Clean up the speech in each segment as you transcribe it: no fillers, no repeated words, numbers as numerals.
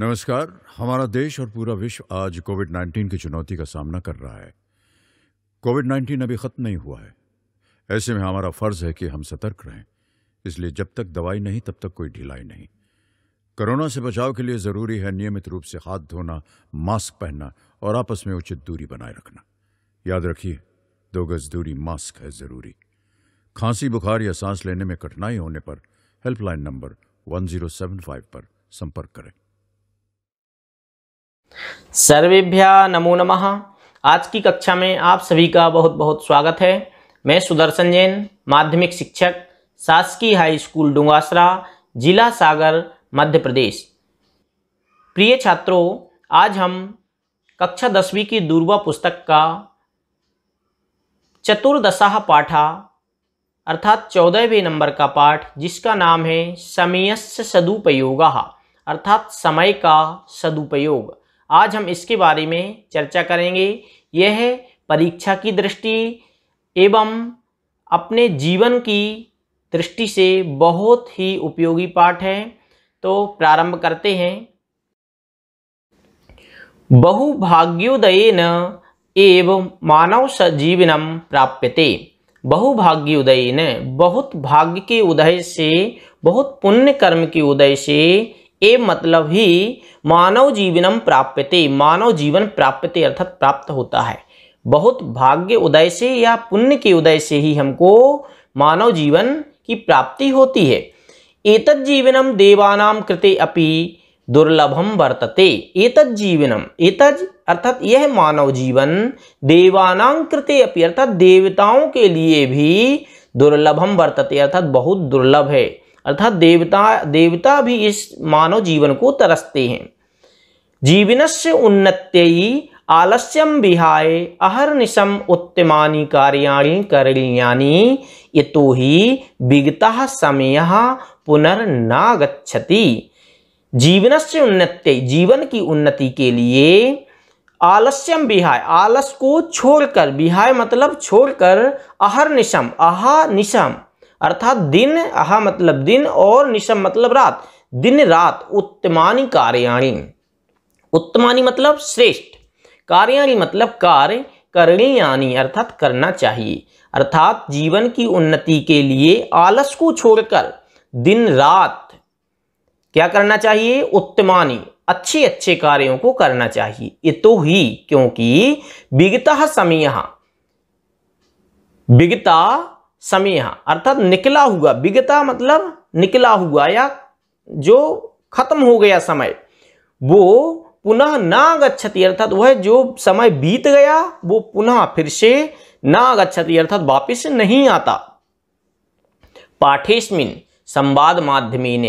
नमस्कार। हमारा देश और पूरा विश्व आज कोविड-19 की चुनौती का सामना कर रहा है। कोविड-19 अभी खत्म नहीं हुआ है। ऐसे में हमारा फर्ज है कि हम सतर्क रहें। इसलिए जब तक दवाई नहीं तब तक कोई ढिलाई नहीं। कोरोना से बचाव के लिए जरूरी है नियमित रूप से हाथ धोना, मास्क पहनना और आपस में उचित दूरी बनाए रखना। याद रखिए, 2 गज दूरी मास्क है जरूरी। खांसी, बुखार या सांस लेने में कठिनाई होने पर हेल्पलाइन नंबर 1075 पर संपर्क करें। सर्वेभ्यः नमो नमः। आज की कक्षा में आप सभी का बहुत बहुत स्वागत है। मैं सुदर्शन जैन, माध्यमिक शिक्षक, शासकीय हाई स्कूल डुंगासरा, जिला सागर, मध्य प्रदेश। प्रिय छात्रों, आज हम कक्षा 10वीं की दूरवा पुस्तक का चतुर्दशः पाठा अर्थात 14वें नंबर का पाठ, जिसका नाम है समयस्य सदुपयोगः अर्थात समय का सदुपयोग, आज हम इसके बारे में चर्चा करेंगे। यह परीक्षा की दृष्टि एवं अपने जीवन की दृष्टि से बहुत ही उपयोगी पाठ है। तो प्रारंभ करते हैं। बहुभाग्योदयेन एव मानव सजीवनम प्राप्यते। बहुभाग्योदयेन, बहुत भाग्य के उदय से, बहुत पुण्य कर्म के उदय से, ए मतलब ही मानव जीवनम प्राप्यते, मानव जीवन प्राप्यते अर्थात प्राप्त होता है। बहुत भाग्य उदय से या पुण्य के उदय से ही हमको मानव जीवन की प्राप्ति होती है। एतत् जीवनम देवानां कृते अपि दुर्लभम वर्तते। एतत् जीवनम, एतत् अर्थात यह मानव जीवन, देवानां कृते अपि अर्थात देवताओं के लिए भी दुर्लभम वर्तते अर्थात बहुत दुर्लभ है। अर्थात देवता भी इस मानव जीवन को तरसते हैं। जीवनस्य उन्नत्यै आलस्यं विहाय अहर्निशम् उत्तमानि कार्याणि करणीयानि यतो हि विगतः समयः पुनर्नागच्छति। जीवनस्य उन्नत्यै, जीवन की उन्नति के लिए, आलस्यम विहाय, आलस को छोड़कर, विहाय मतलब छोड़कर, अहर्निशम, अहानिशम अर्थात दिन, अहा मतलब दिन और निशम मतलब रात, दिन रात, उत्तमानि कार्याणि, उत्तमानि मतलब श्रेष्ठ, कार्याणि मतलब कार्य, करणीयानि अर्थात करना चाहिए। अर्थात जीवन की उन्नति के लिए आलस को छोड़कर दिन रात क्या करना चाहिए? उत्तमानि, अच्छे अच्छे कार्यों को करना चाहिए। इतो ही, क्योंकि विगतः समयः, विगता समय अर्थात निकला हुआ, विगता मतलब निकला हुआ या जो खत्म हो गया समय, वो पुनः ना गच्छति अर्थात वह जो समय बीत गया वो पुनः फिर से ना गच्छति अर्थात वापस नहीं आता। पाठेस्मिन् संवाद माध्यमेन,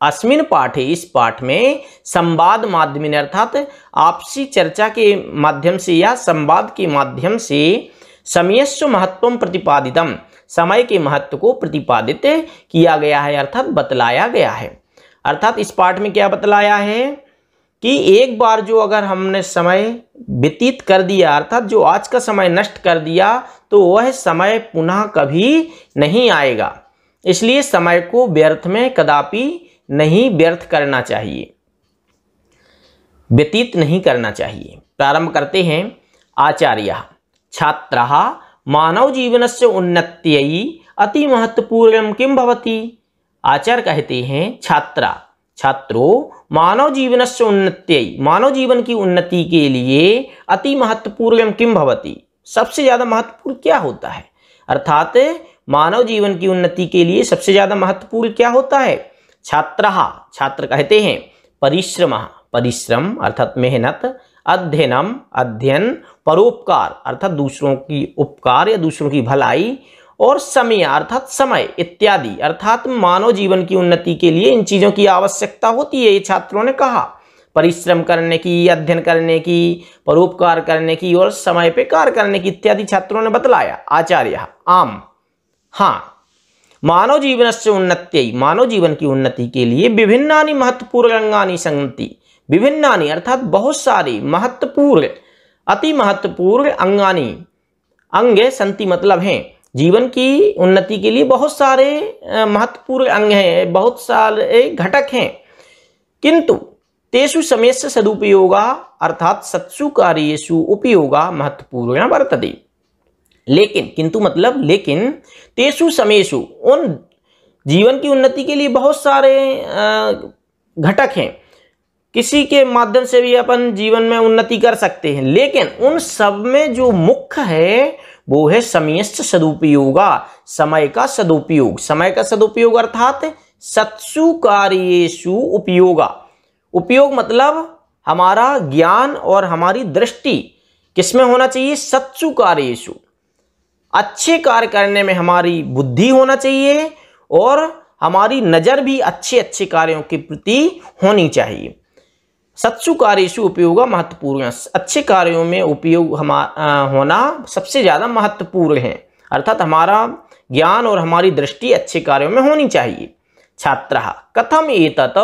अस्मिन् पाठे, इस पाठ में, संवाद माध्यमेन अर्थात आपसी चर्चा के माध्यम से या संवाद के माध्यम से, समयस्य महत्वम प्रतिपादितम, समय के महत्व को प्रतिपादित किया गया है अर्थात बतलाया गया है। अर्थात इस पाठ में क्या बतलाया है कि एक बार जो अगर हमने समय व्यतीत कर दिया अर्थात जो आज का समय नष्ट कर दिया तो वह समय पुनः कभी नहीं आएगा। इसलिए समय को व्यर्थ में कदापि नहीं व्यर्थ करना चाहिए, व्यतीत नहीं करना चाहिए। प्रारंभ करते हैं। आचार्यः छात्रः मानव जीवनस्य उन्नत्यै अति महत्वपूर्णं किं भवति। आचार्य कहते हैं छात्रों, मानव जीवनस्य उन्नत्यै, मानव जीवन की उन्नति के लिए अति महत्वपूर्णं किं भवति, सबसे ज्यादा महत्वपूर्ण क्या होता है। अर्थात मानव जीवन की उन्नति के लिए सबसे ज्यादा महत्वपूर्ण क्या होता है। छात्र कहते हैं परिश्रमः, परिश्रम अर्थात मेहनत, अध्ययनम अध्ययन, परोपकार अर्थात दूसरों की उपकार या दूसरों की भलाई, और समय अर्थात समय इत्यादि। अर्थात मानव जीवन की उन्नति के लिए इन चीजों की आवश्यकता होती है। ये छात्रों ने कहा, परिश्रम करने की, अध्ययन करने की, परोपकार करने की और समय पे कार्य करने की इत्यादि छात्रों ने बतलाया। आचार्य आम, हाँ, मानव जीवनस्य उन्नत्यै, मानव जीवन की उन्नति के लिए विभिन्नानि महत्वपूर्ण अंगानि सन्ति, विभिन्नानि अर्थात बहुत सारे, महत्वपूर्ण, अति महत्वपूर्ण अंगानि, अंग संति मतलब हैं, जीवन की उन्नति के लिए बहुत सारे महत्वपूर्ण अंग हैं, बहुत सारे घटक हैं। किंतु तेषु समयस्य सदुपयोगा अर्थात सत्सु कार्येषु उपयोगा महत्वपूर्ण वर्तते। लेकिन किंतु मतलब लेकिन तेषु समयेषु उन जीवन की उन्नति के लिए बहुत सारे घटक हैं, किसी के माध्यम से भी अपन जीवन में उन्नति कर सकते हैं, लेकिन उन सब में जो मुख्य है वो है समयस्य सदुपयोगा, समय का सदुपयोग। समय का सदुपयोग अर्थात सत्सु कार्येषु उपयोगा। उपयोग मतलब हमारा ज्ञान और हमारी दृष्टि किसमें होना चाहिए? सत्सु कार्येषु, अच्छे कार्य करने में हमारी बुद्धि होना चाहिए और हमारी नजर भी अच्छे अच्छे कार्यों के प्रति होनी चाहिए। सत्सु कार्येषु उपयोगा महत्वपूर्ण, अच्छे कार्यों में उपयोग होना सबसे ज़्यादा महत्वपूर्ण है, अर्थात हमारा ज्ञान और हमारी दृष्टि अच्छे कार्यों में होनी चाहिए। छात्रः कथम एतत्,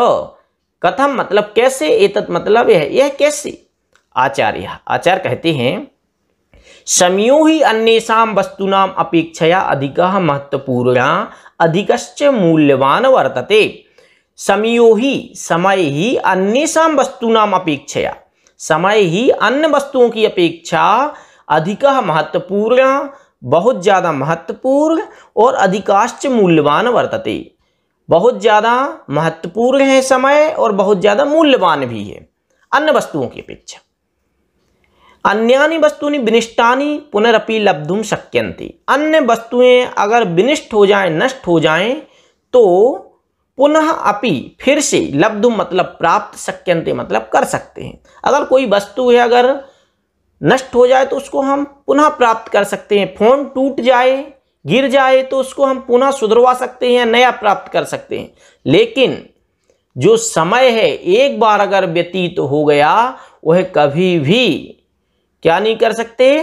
कथम मतलब कैसे, एतत् मतलब यह कैसे। आचार्य कहते हैं समयो ही अन्येषां वस्तूनाम अपेक्षया अधिकः महत्वपूर्णः अधिकश्च मूल्यवान वर्तते। समयो ही, समय ही अन्येषां वस्तूनाम अपेक्षया, समय ही अन्य वस्तुओं की अपेक्षा अधिकः महत्वपूर्ण, बहुत ज़्यादा महत्वपूर्ण और अधिकाश्च मूल्यवान वर्तते, बहुत ज़्यादा महत्वपूर्ण है समय और बहुत ज़्यादा मूल्यवान भी है अन्य वस्तुओं की अपेक्षा। अन्यानि वस्तूनि विनिष्टानि पुनरपि लब्धुम शक्यन्ते, अन्य वस्तुएं अगर विनिष्ट हो जाएं, नष्ट हो जाएं, तो पुनः अपि फिर से, लब्धुम मतलब प्राप्त, शक्यन्ते मतलब कर सकते हैं। अगर कोई वस्तु है अगर नष्ट हो जाए तो उसको हम पुनः प्राप्त कर सकते हैं। फोन टूट जाए, गिर जाए तो उसको हम पुनः सुधरवा सकते हैं, नया प्राप्त कर सकते हैं। लेकिन जो समय है एक बार अगर व्यतीत हो गया वह कभी भी क्या नहीं कर सकते?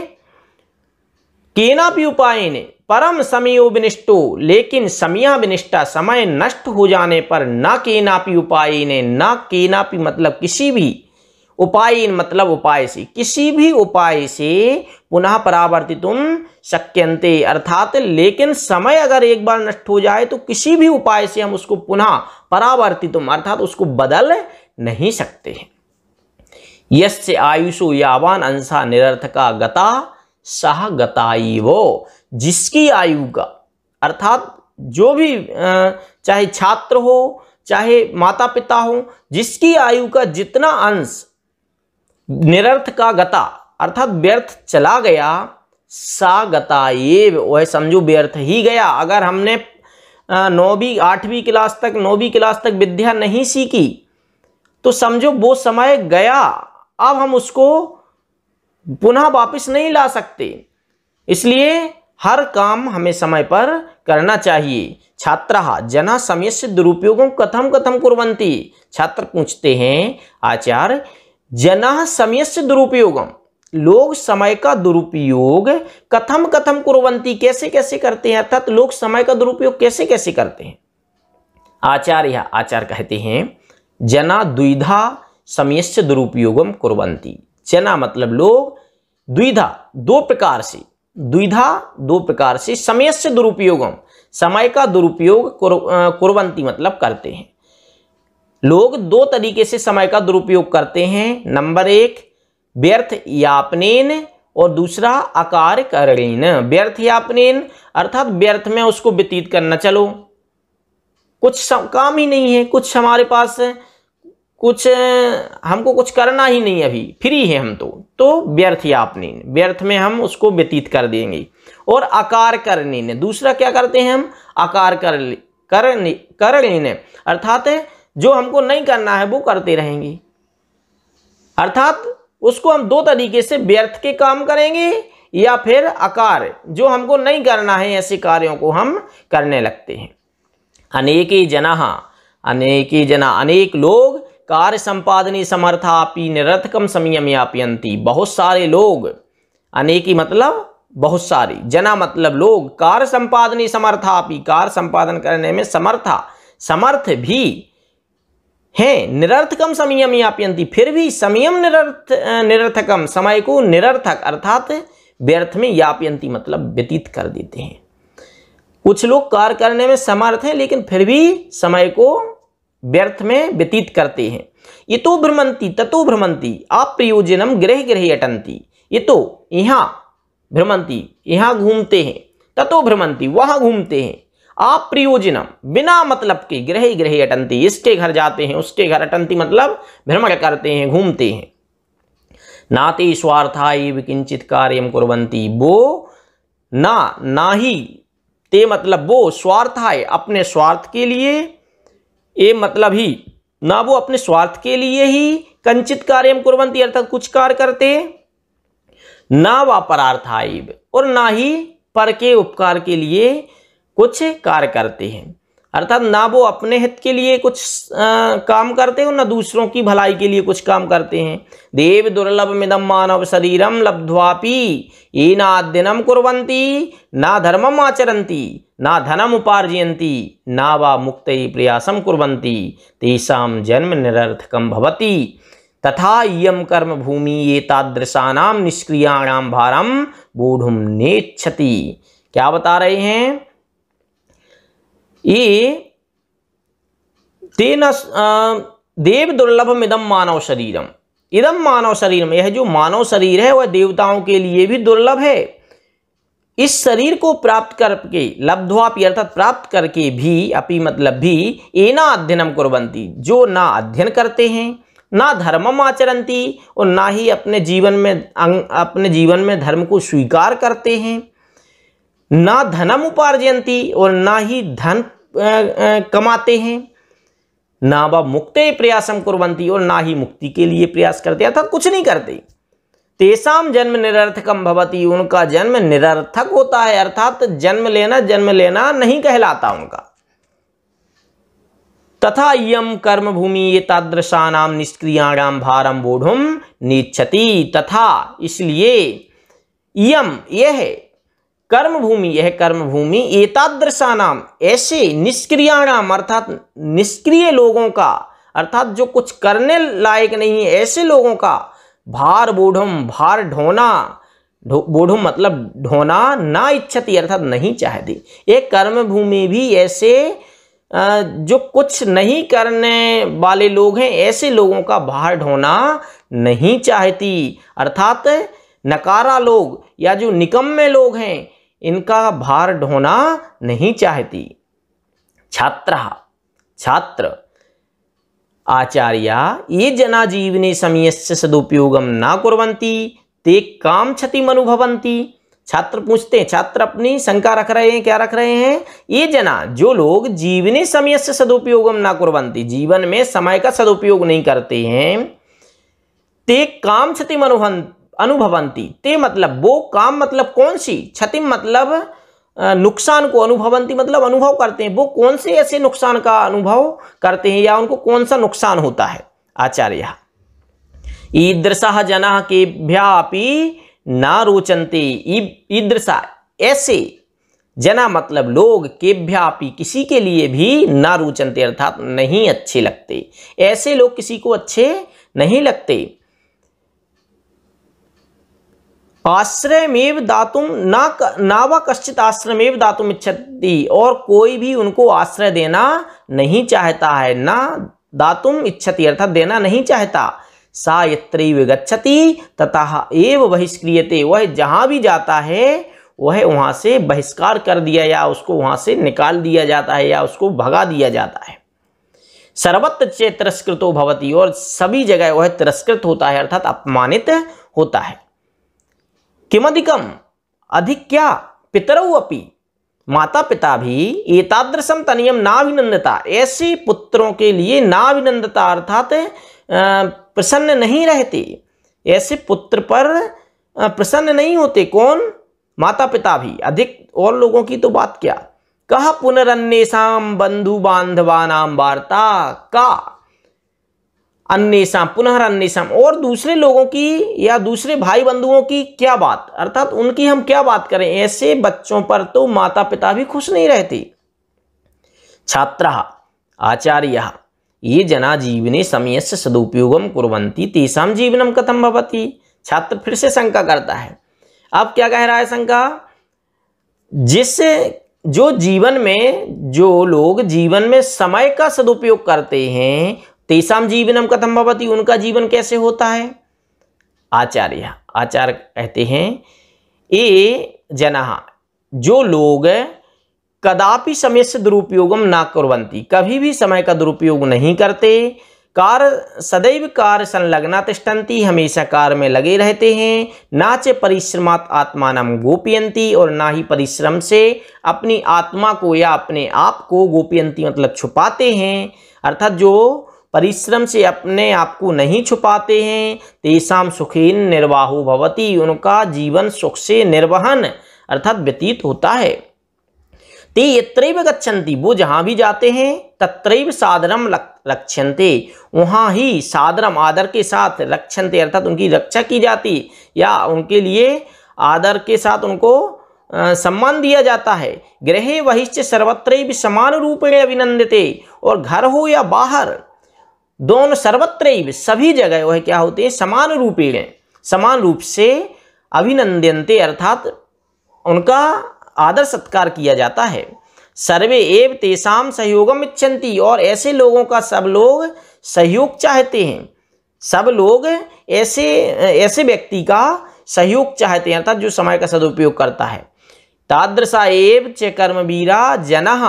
केनापि उपायेन परम समयो विनिष्टो, लेकिन समया विनिष्टा, समय नष्ट हो जाने पर न केनापि उपायेन, न केनापि मतलब किसी भी, उपायेन मतलब उपाय से, किसी भी उपाय से पुनः परावर्तितुम शक्यन्ते, अर्थात लेकिन समय अगर एक बार नष्ट हो जाए तो किसी भी उपाय से हम उसको पुनः परावर्तितुम अर्थात उसको बदल नहीं सकते हैं। यस्य आयुषो यावान अंशा निरर्थका गता सह गताइवो, जिसकी आयु का अर्थात जो भी चाहे छात्र हो चाहे माता पिता हो, जिसकी आयु का जितना अंश निरर्थका गता अर्थात व्यर्थ चला गया, सा गताएव वह समझो व्यर्थ ही गया। अगर हमने 9वीं 8वीं क्लास तक 9वीं क्लास तक विद्या नहीं सीखी तो समझो वो समय गया, अब हम उसको पुनः वापस नहीं ला सकते। इसलिए हर काम हमें समय पर करना चाहिए। छात्राः जनाः समयस्य दुरुपयोगं कथम कथम कुर्वन्ति, छात्र पूछते हैं आचार्य जनाः समयस्य दुरुपयोगं, लोग समय का दुरुपयोग कथम कथम कुर्वन्ति कैसे कैसे करते हैं, अर्थात लोग समय का दुरुपयोग कैसे कैसे करते हैं। आचार्य कहते हैं जना द्विधा समयस्य दुरुपयोगम कुर्वन्ति, जना मतलब लोग, द्विधा दो प्रकार से समयस्य दुरुपयोगम समय का दुरुपयोग कुर्वन्ति मतलब करते हैं। लोग दो तरीके से समय का दुरुपयोग करते हैं। नंबर 1 व्यर्थ यापनेन और दूसरा अकार्य करणेन। व्यर्थ यापनेन अर्थात व्यर्थ में उसको व्यतीत करना, चलो कुछ काम ही नहीं है, कुछ हमारे पास कुछ हमको कुछ करना ही नहीं, अभी फ्री है हम तो व्यर्थ यापनेन, व्यर्थ में हम उसको व्यतीत कर देंगे। और आकार करने ने, दूसरा क्या करते हैं हम आकार करने अर्थात जो हमको नहीं करना है वो करते रहेंगे, अर्थात उसको हम दो तरीके से व्यर्थ के काम करेंगे या फिर आकार जो हमको नहीं करना है ऐसे कार्यों को हम करने लगते हैं। अनेके जना अनेक लोग कार्य संपादने समर्थापि निरर्थकम समयम यापयन्ति, बहुत सारे लोग, अनेकी मतलब बहुत सारी, जना मतलब लोग, कार्य संपादने समर्थापि कार्य संपादन करने में समर्थ भी हैं, निरर्थकम समयम यापयन्ति फिर भी समयम निरर्थकम समय को निरर्थक अर्थात व्यर्थ में यापयन्ति मतलब व्यतीत कर देते हैं। कुछ लोग कार्य करने में समर्थ हैं लेकिन फिर भी समय को व्यर्थ में व्यतीत करते हैं। इतो भ्रमंती ततो भ्रमंती अप्रयोजनम गृह गृह अटंती। इतो यहाँ भ्रमंती यहाँ घूमते हैं, ततो भ्रमंती वहां घूमते हैं, अप्रयोजनम बिना मतलब के, गृह गृह अटंती इसके घर जाते हैं उसके घर, अटंती मतलब भ्रमण करते हैं घूमते हैं। नाते स्वार्थाय किंचित कार्यम कुर्वन्ति, वो ना ही, ते मतलब वो, स्वार्थाय अपने स्वार्थ के लिए, ये मतलब ही, ना वो अपने स्वार्थ के लिए ही कंचित कार्यम कुर्वन्ति अर्थात कुछ कार्य करते, ना वा परार्थाय और ना ही पर के उपकार के लिए कुछ कार्य करते हैं। अर्थात ना वो अपने हित के लिए कुछ काम करते हैं और ना दूसरों की भलाई के लिए कुछ काम करते हैं। देव दुर्लभ मिदम मानव शरीरम लब्ध्वापि येनाद्यनम कुर्वन्ति ना धर्मम आचरन्ति ना धनम उपार्जयन्ति ना वा मुक्तये प्रयासम कुर्वन्ति तेषां जन्म निरर्थकम भवति तथा इयं कर्म भूमि एतादृशानां निष्क्रियाणां भारम बोढुम नेच्छति। क्या बता रहे हैं? ये तेन देव दुर्लभम इदम मानव शरीरम, इदम मानव शरीरम, यह जो मानव शरीर है वह देवताओं के लिए भी दुर्लभ है। इस शरीर को प्राप्त करके, लब्ध्वापि अर्थात प्राप्त करके भी, अपि मतलब भी, एना अध्ययनम कुर्वन्ति जो ना अध्ययन करते हैं, ना धर्मम आचरन्ति और ना ही अपने जीवन में धर्म को स्वीकार करते हैं, ना धनम उपार्जयन्ति और ना ही धन कमाते हैं, ना वा मुक्ते प्रयासम कुर्वन्ति और ना ही मुक्ति के लिए प्रयास करते, अर्थात कुछ नहीं करते। तेषां जन्म निरर्थकम भवति, उनका जन्म निरर्थक होता है, अर्थात जन्म लेना नहीं कहलाता उनका। तथा इयं कर्म भूमि एतादृशानां निष्क्रियाणां भारम बोढुम नेच्छति, तथा इसलिए इयं यह कर्मभूमि, यह कर्मभूमि एतादृशानाम ऐसे निष्क्रियाणाम अर्थात निष्क्रिय लोगों का, अर्थात जो कुछ करने लायक नहीं है ऐसे लोगों का, भार बोढुम भार ढोना, बोढुम मतलब ढोना, ना इच्छति अर्थात नहीं चाहती। एक कर्मभूमि भी ऐसे जो कुछ नहीं करने वाले लोग हैं ऐसे लोगों का भार ढोना नहीं चाहती, अर्थात नकारा लोग या जो निकम्मे लोग हैं इनका भार ढोना नहीं चाहती। छात्र आचार्या ये जना जीवने समयस्य सदुपयोगम ना कुर्वन्ति ते काम क्षतिम अनुभवन्ति। छात्र पूछते हैं, छात्र अपनी शंका रख रहे हैं, क्या रख रहे हैं? ये जना जो लोग जीवने समयस्य सदुपयोगम ना कुर्वन्ति, जीवन में समय का सदुपयोग नहीं करते हैं, ते काम क्षतिम अनुभवन्ति, ते मतलब वो, काम मतलब कौन सी, क्षतिम मतलब नुकसान को, अनुभवन्ति मतलब अनुभव करते हैं, वो कौन से ऐसे नुकसान का अनुभव करते हैं या उनको कौन सा नुकसान होता है। आचार्य ईदृशः जनाः केभ्यापि ना रोचन्ते, ईदृशा ऐसे, जना मतलब लोग, केभ्यापि किसी के लिए भी, ना रोचन्ते अर्थात नहीं अच्छे लगते, ऐसे लोग किसी को अच्छे नहीं लगते। आश्रयमेव दातुम ना वा कश्चित आश्रयमेव दातुम इच्छति, और कोई भी उनको आश्रय देना नहीं चाहता है, ना दातुम इच्छति अर्थात देना नहीं चाहता। सा यत्रैव गच्छति ततः एव बहिष्क्रियते, वह जहाँ भी जाता है वह वहाँ से बहिष्कार कर दिया या उसको वहाँ से निकाल दिया जाता है या उसको भगा दिया जाता है। सर्वत्र च तिरस्कृतो भवति, और सभी जगह वह तिरस्कृत होता है अर्थात अपमानित होता है। किमधिकम अधिक क्या, पितरौ अपि माता पिता भी एतादृशम तनियम नाभिनंदता, ऐसे पुत्रों के लिए नाभिनंदता अर्थात प्रसन्न नहीं रहते, ऐसे पुत्र पर प्रसन्न नहीं होते। कौन? माता पिता भी। अधिक और लोगों की तो बात क्या, कह पुनरन्येषां बंधु बांधवानां वार्ता, का अन्येषां पुनरन्येषां, और दूसरे लोगों की या दूसरे भाई बंधुओं की क्या बात, अर्थात उनकी हम क्या बात करें, ऐसे बच्चों पर तो माता पिता भी खुश नहीं रहते। छात्रः आचार्यः ये जना जीवने समयस्य सदुपयोगम कुर्वन्ति तेषां जीवनम कथम भवति। छात्र फिर से शंका करता है। अब क्या कह रहा है शंका? जो जीवन में, जो लोग जीवन में समय का सदुपयोग करते हैं तेषां जीवनम कथम भवति, उनका जीवन कैसे होता है। आचार्य कहते हैं ये जनाः, जो लोग कदापि समय से दुरुपयोगम ना कुर्वन्ति, कभी भी समय का दुरुपयोग नहीं करते, कार्य सदैव कार्य संलग्ना तिष्ठन्ति, हमेशा कार्य में लगे रहते हैं, ना च परिश्रमात् आत्मानं गोपयन्ति, और ना ही परिश्रम से अपनी आत्मा को या अपने आप को गोपयन्ति मतलब छुपाते हैं, अर्थात जो परिश्रम से अपने आप को नहीं छुपाते हैं, तेषां सुखेन निर्वाहो भवति, उनका जीवन सुख से निर्वहन अर्थात व्यतीत होता है। ते यत्रैव गच्छन्ति, वो जहाँ भी जाते हैं, तत्रैव सादरम रक्षन्ते, वहाँ ही सादरम आदर के साथ रक्षन्ते अर्थात उनकी रक्षा की जाती या उनके लिए आदर के साथ उनको सम्मान दिया जाता है। गृहे बहिश्च सर्वत्रैव समान रूपेण अभिनंदते, और घर हो या बाहर दोनों सर्वत्रैव सभी जगह वह क्या होते हैं, समान रूपेण समान रूप से अभिनंदन्ते अर्थात उनका आदर सत्कार किया जाता है। सर्वे एव तेषां सहयोगम इच्छन्ति, और ऐसे लोगों का सब लोग सहयोग चाहते हैं, सब लोग ऐसे व्यक्ति का सहयोग चाहते हैं अर्थात जो समय का सदुपयोग करता है। तादृशा एव च कर्मवीरा जनाः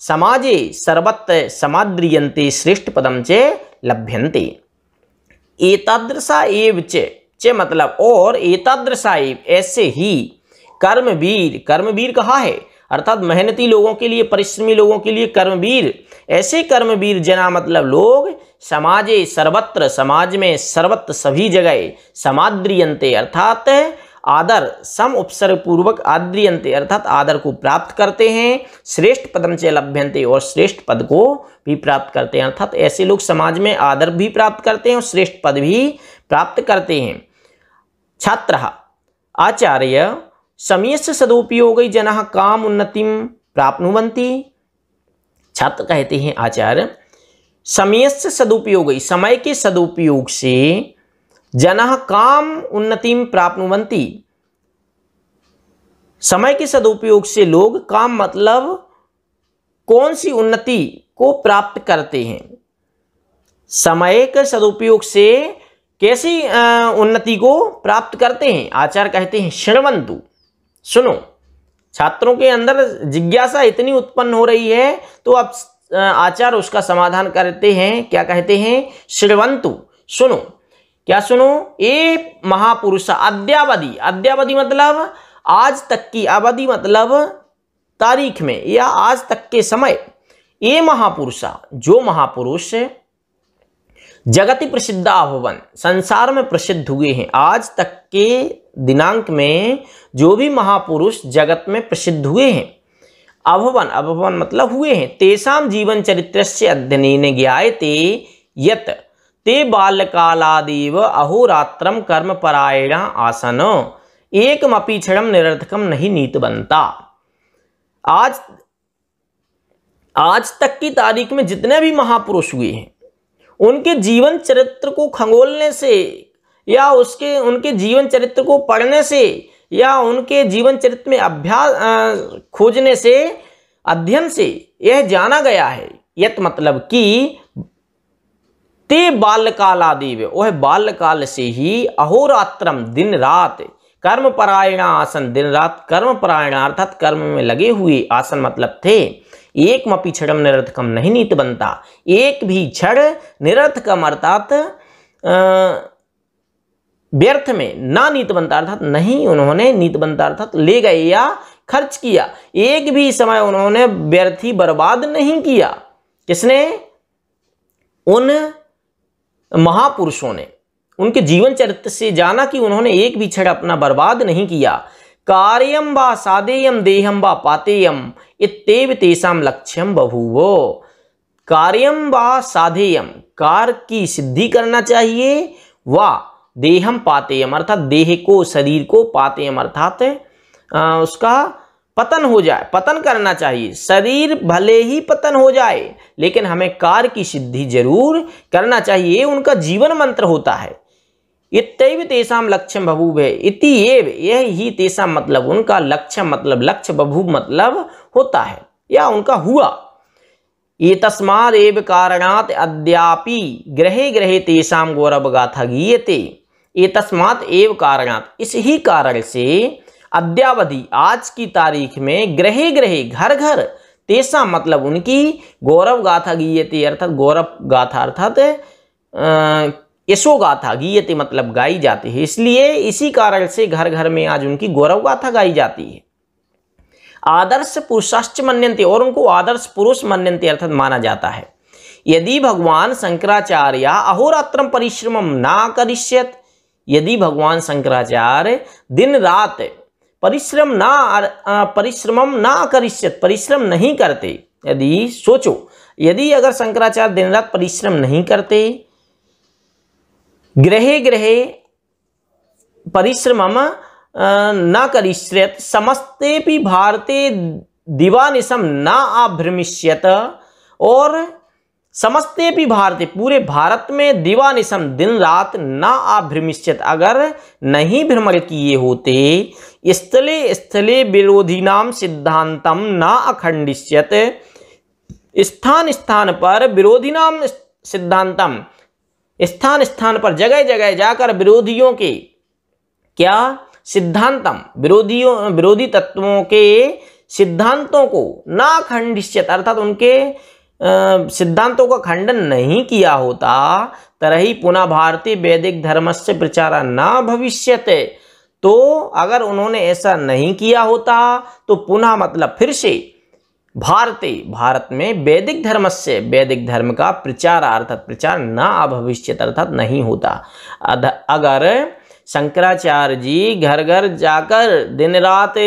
समाजे सर्वत्र समाद्रियन्ते श्रेष्ठ पदम च लभ्यन्ते। एतादृशा एव च मतलब और, एतादृशा एव ऐसे ही, कर्मवीर कहा है अर्थात मेहनती लोगों के लिए, परिश्रमी लोगों के लिए कर्मवीर, ऐसे कर्मवीर जना मतलब लोग समाजे सर्वत्र समाज में, सर्वत्र सभी जगह, समाद्रियन्ते अर्थात आदर, सम उपसर्ग पूर्वक आद्रियन्ते अर्थात आदर को प्राप्त करते हैं, श्रेष्ठ पदम च लभ्यन्ते और श्रेष्ठ पद को भी प्राप्त करते हैं, अर्थात ऐसे लोग समाज में आदर भी प्राप्त करते हैं और श्रेष्ठ पद भी प्राप्त करते हैं। छात्रः आचार्य समयस्य सदुपयोगै जनाः काम उन्नतिं प्राप्नुवन्ति। छात्र कहते हैं आचार्य समयस्य सदुपयोगै, समय के सदुपयोग से जनाः काम उन्नतिं प्राप्नुवन्ति, समय के सदुपयोग से लोग काम मतलब कौन सी उन्नति को प्राप्त करते हैं। समय के सदुपयोग से कैसी उन्नति को प्राप्त करते हैं। आचार्य कहते हैं शृण्वन्तु, सुनो। छात्रों के अंदर जिज्ञासा इतनी उत्पन्न हो रही है तो अब आचार्य उसका समाधान करते हैं, क्या कहते हैं, शृण्वन्तु सुनो। क्या सुनो, ये महापुरुष अद्यावधि, अद्यावधि मतलब आज तक की, अवधि मतलब तारीख में या आज तक के समय, ये महापुरुष जो महापुरुष जगति प्रसिद्ध अभवन संसार में प्रसिद्ध हुए हैं, आज तक के दिनांक में जो भी महापुरुष जगत में प्रसिद्ध हुए हैं, अभवन, अभवन मतलब हुए हैं, तेषां जीवन चरित्रस्य अध्ययनेन ज्ञायते यत् ते बाल्यकालादेव अहोरात्रं कर्मपरायणा आसन, एकमपि क्षणं निरर्थकं नहीं नीतवन्ता। आज तक की तारीख में जितने भी महापुरुष हुए हैं, उनके जीवन चरित्र को खंगोलने से या उनके जीवन चरित्र को पढ़ने से या उनके जीवन चरित्र में अभ्यास खोजने से, अध्ययन से यह जाना गया है, यत मतलब कि ते बाल्यकालादेव, वह बाल्यकाल से ही अहोरात्रम दिन रात, कर्मपरायणा आसन दिन रात कर्मपरायणा अर्थात कर्म में लगे हुए, आसन मतलब थे, एकमपि क्षणम निरर्थकम नहीं नीतवन्ता, एक भी क्षण निरर्थकम अर्थात व्यर्थ में, ना नीतवन्ता अर्थात नहीं उन्होंने, नीतवन्ता अर्थात ले गए या खर्च किया, एक भी समय उन्होंने व्यर्थ ही बर्बाद नहीं किया। किसने, उन महापुरुषों ने, उनके जीवन चरित्र से जाना कि उन्होंने एक भी क्षण अपना बर्बाद नहीं किया। कार्यम वा साधेयम देहम वा पातेयम इत्येव तेषां लक्ष्यम बभूवो। कार्यम वा साधेयम, कार्य की सिद्धि करना चाहिए, वा देहम पातेयम अर्थात देह को, शरीर को, पातेयम अर्थात उसका पतन हो जाए, पतन करना चाहिए। शरीर भले ही पतन हो जाए लेकिन हमें कार्य की सिद्धि जरूर करना चाहिए, ये उनका जीवन मंत्र होता है। इत्येव तेषां लक्ष्यम बभूव है, इति एव यह ही तेषां मतलब उनका, लक्ष्य मतलब लक्ष्य, बभूव मतलब होता है या उनका हुआ। एतस्मादेव कारणात् अद्यापि गृहे गृहे तेषां गौरवगाथा गीयते। एतस्मात् एव कारणात्, इस ही कारण से अद्यावधि आज की तारीख में गृहे गृहे घर घर तेषां मतलब उनकी गौरव गाथा गीयते, अर्थात गौरव गाथा अर्थात यशो गाथा गीयते मतलब गाई जाती है। इसलिए इसी कारण से घर घर में आज उनकी गौरव गाथा गाई जाती है। आदर्श पुरुषाश्च मन्यन्ते, और उनको आदर्श पुरुष मन्यन्ते अर्थात माना जाता है। यदि भगवान शंकराचार्य अहोरात्रम परिश्रमम ना करिष्यत, यदि भगवान शंकराचार्य दिन रात परिश्रमम ना करिष्यत, परिश्रम नहीं करते, यदि सोचो यदि अगर शंकराचार्य दिन रात परिश्रम नहीं करते, गृहे गृहे परिश्रमम न करिष्यत, समस्तेपि भारते दिवानिशम न आभ्रमिष्यत, और समस्तेपि भारते पूरे भारत में दिवानिशम दिन रात न आभ्रमिष्यत अगर नहीं भ्रमण किए होते, स्थले स्थले विरोधिनाम सिद्धांतम न अखंडिष्यत, स्थान स्थान पर विरोधिनाम सिद्धांतम, स्थान स्थान पर जगह जगह जाकर विरोधियों के क्या सिद्धांतम, विरोधी तत्वों के सिद्धांतों को ना खंडिष्यत अर्थात उनके सिद्धांतों का खंडन नहीं किया होता, तरही पुनः भारतीय वैदिक धर्मस्य प्रचार न भविष्यते, तो अगर उन्होंने ऐसा नहीं किया होता तो पुनः मतलब फिर से भारत में वैदिक धर्मस्य, वैदिक धर्म का प्रचार अर्थात प्रचार न अभविष्यत अर्थात नहीं होता। अगर शंकराचार्य जी घर घर जाकर दिन रात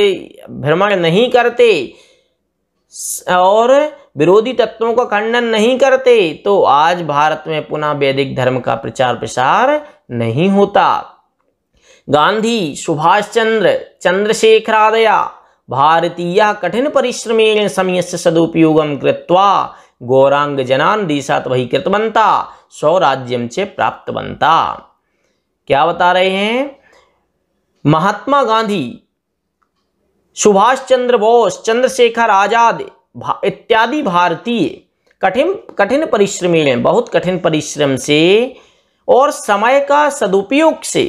भ्रमण नहीं करते और विरोधी तत्वों का खंडन नहीं करते, तो आज भारत में पुनः वैदिक धर्म का प्रचार प्रसार नहीं होता। गांधी, सुभाष चंद्र, चंद्रशेखरादया भारतीय कठिन परिश्रमेण समयस्य सदुपयोगम कृत्वा गौरांग जनान देशात् वही कृतवंता स्वराज्यम च प्राप्तवंता। क्या बता रहे हैं? महात्मा गांधी, सुभाष चंद्र बोस, चंद्रशेखर आजाद इत्यादि भारतीय कठिन परिश्रमेण बहुत कठिन परिश्रम से और समय का सदुपयोग से,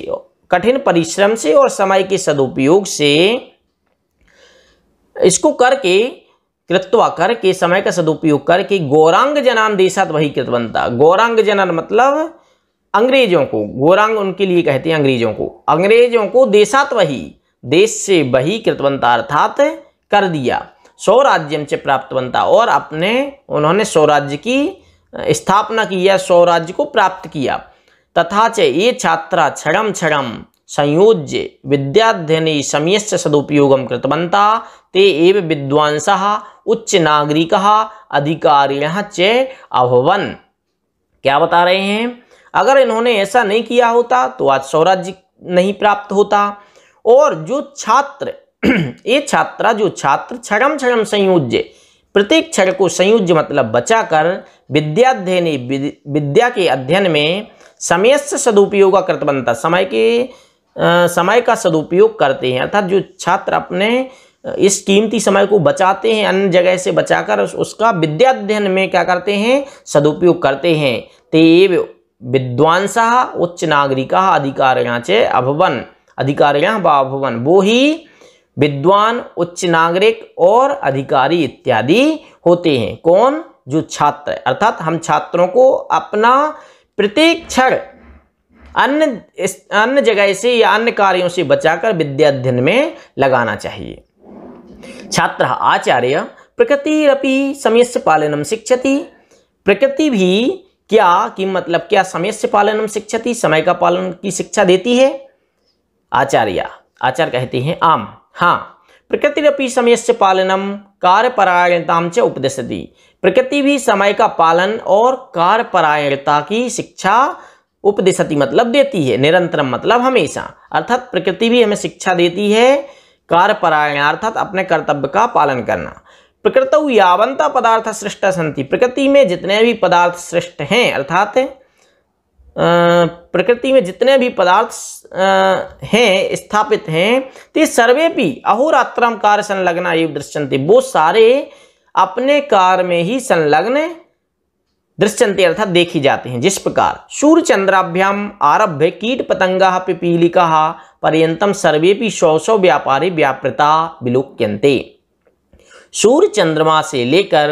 कठिन परिश्रम से और समय के सदुपयोग से इसको करके कृत्वा करके समय का सदुपयोग करके गौरांग जनान देशात वही कृतवंता। गौरांग जनान मतलब अंग्रेजों को, गौरांग उनके लिए कहते हैं अंग्रेजों को देशात वही देश से वही कृतवंता अर्थात कर दिया। स्वराज्यम से प्राप्तवंता और अपने उन्होंने स्वराज्य की स्थापना की या स्वराज्य को प्राप्त किया। तथा च ये छात्रा क्षणम क्षणम संयोज्य विद्याध्ययने समयस्य सदुपयोगम कृतवंता ते एव विद्वांसः उच्च नागरिकः अधिकारिणः च अभवन्। क्या बता रहे हैं? अगर इन्होंने ऐसा नहीं किया होता तो आज स्वराज्य नहीं प्राप्त होता। और जो छात्र ये छात्रा जो छात्र क्षणम क्षणम संयोज्य प्रत्येक क्षण को संयोज्य मतलब बचाकर विद्याध्ययने विद्या के अध्ययन में समयस्य सदुपयोग कृतवंता समय का सदुपयोग करते हैं, अर्थात जो छात्र अपने इस कीमती समय को बचाते हैं, अन्य जगह से बचाकर उसका विद्याध्ययन में क्या करते हैं? सदुपयोग करते हैं। तेव विद्वांसः उच्च नागरिकः अधिकारिणः च अभवन्, अधिकारिणः वा अभवन्, वो ही विद्वान, उच्च नागरिक और अधिकारी इत्यादि होते हैं। कौन? जो छात्र, अर्थात हम छात्रों को अपना प्रत्येक क्षण अन्य जगह से या अन्य कार्यों से बचाकर विद्याध्ययन में लगाना चाहिए। छात्र आचार्य प्रकृतिरपि समयस्य पालनम शिक्षति, प्रकृति भी क्या समयस्य पालनम शिक्षति, समय का पालन की शिक्षा देती है। आचार्य कहते हैं आम, हाँ, प्रकृतिरपि समयस्य पालनम कार्यपरायणतां च उपदिशति, प्रकृति भी समय का पालन और कार्यपरायणता की शिक्षा उपदिशति मतलब देती है, निरंतरम मतलब हमेशा, अर्थात प्रकृति भी हमें शिक्षा देती है कार्यपरायण अर्थात अपने कर्तव्य का पालन करना। प्रकृतौ यावन्ता पदार्थ सृष्टा सन्ति, प्रकृति में जितने भी पदार्थ सृष्ट हैं अर्थात प्रकृति में जितने भी पदार्थ हैं स्थापित हैं, ते सर्वे भी अहोरात्रम कार्य संलग्ना एवं दृश्यन्ते, वो सारे अपने कार्य में ही संलग्न दृश्यन्ते अर्थात देखी जाते हैं। जिस प्रकार सूर्य चंद्राभ्याम आरभ्य कीट पतंगा पिपीलिका पर्यंतम सर्वेपि सौ सौ व्यापारी व्यापृता विलोक्यन्ते। सूर्य चंद्रमा से लेकर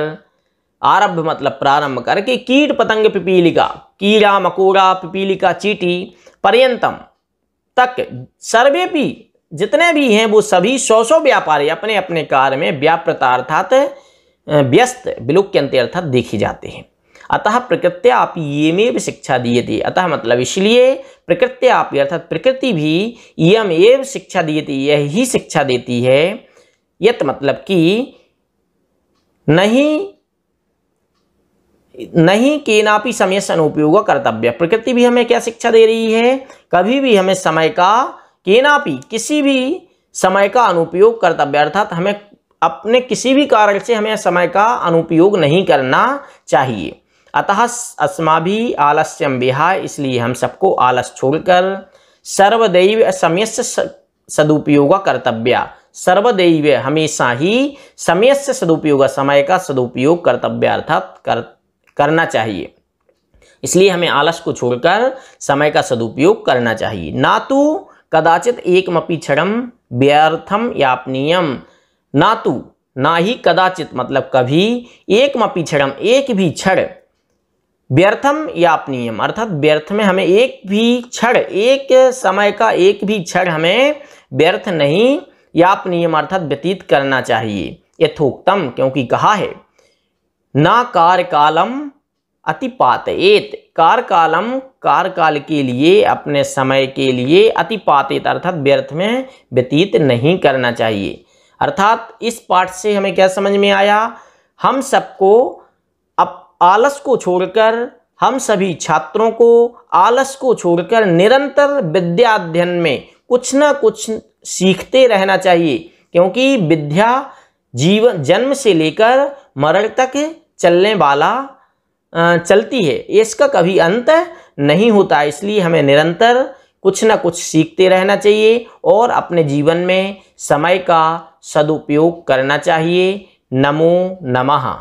आरभ्य मतलब प्रारंभ करके कीट पतंग पिपीलिका कीड़ा मकोड़ा पिपीलिका चींटी पर्यंतम तक सर्वेपि जितने भी हैं वो सभी सौ सौ व्यापारी अपने अपने कार्य में व्यापृता अर्थात व्यस्त विलोक्यन्ते अर्थात देखी जाते हैं। अतः प्रकृत्यापि येमेव शिक्षा दीयते। अतः मतलब इसलिए प्रकृत्यापि अर्थात प्रकृति भी यमेव शिक्षा दीयते यही शिक्षा देती है। यत मतलब कि नहीं केनापि समय से अनुपयोग कर्तव्य। प्रकृति भी हमें क्या शिक्षा दे रही है, कभी भी हमें समय का केनापि किसी भी समय का अनुपयोग कर्तव्य अर्थात हमें अपने किसी भी कारण से हमें समय का अनुपयोग नहीं करना चाहिए। अतः अस्माभिः आलस्यम विहाय इसलिए हम सबको आलस छोड़कर सर्वदैव समयस्य सदुपयोग कर्तव्य। सर्वदैव हमेशा ही समयस्य सदुपयोग समय का सदुपयोग कर्तव्य अर्थात करना चाहिए। इसलिए हमें आलस को छोड़कर समय का सदुपयोग करना चाहिए। ना तो कदाचित एकमपि क्षणम व्यर्थम यापनीयम। ना तो ना ही कदाचित मतलब कभी एकमपि क्षणम एक भी क्षण व्यर्थम यापनीयम अर्थात व्यर्थ में हमें एक भी क्षण एक समय का एक भी क्षण हमें व्यर्थ नहीं यापनीयम अर्थात व्यतीत करना चाहिए। यथोक्तम क्योंकि कहा है ना कार्यकालम अतिपातयेत। कार्यकालम कार्यकाल के लिए अपने समय के लिए अतिपातयेत अर्थात व्यर्थ में व्यतीत नहीं करना चाहिए। अर्थात इस पाठ से हमें क्या समझ में आया, हम सबको अब आलस को छोड़कर हम सभी छात्रों को आलस को छोड़कर निरंतर विद्या अध्ययन में कुछ ना कुछ सीखते रहना चाहिए। क्योंकि विद्या जीवन जन्म से लेकर मरण तक चलती है, इसका कभी अंत नहीं होता। इसलिए हमें निरंतर कुछ ना कुछ सीखते रहना चाहिए और अपने जीवन में समय का सदुपयोग करना चाहिए। नमो नमः।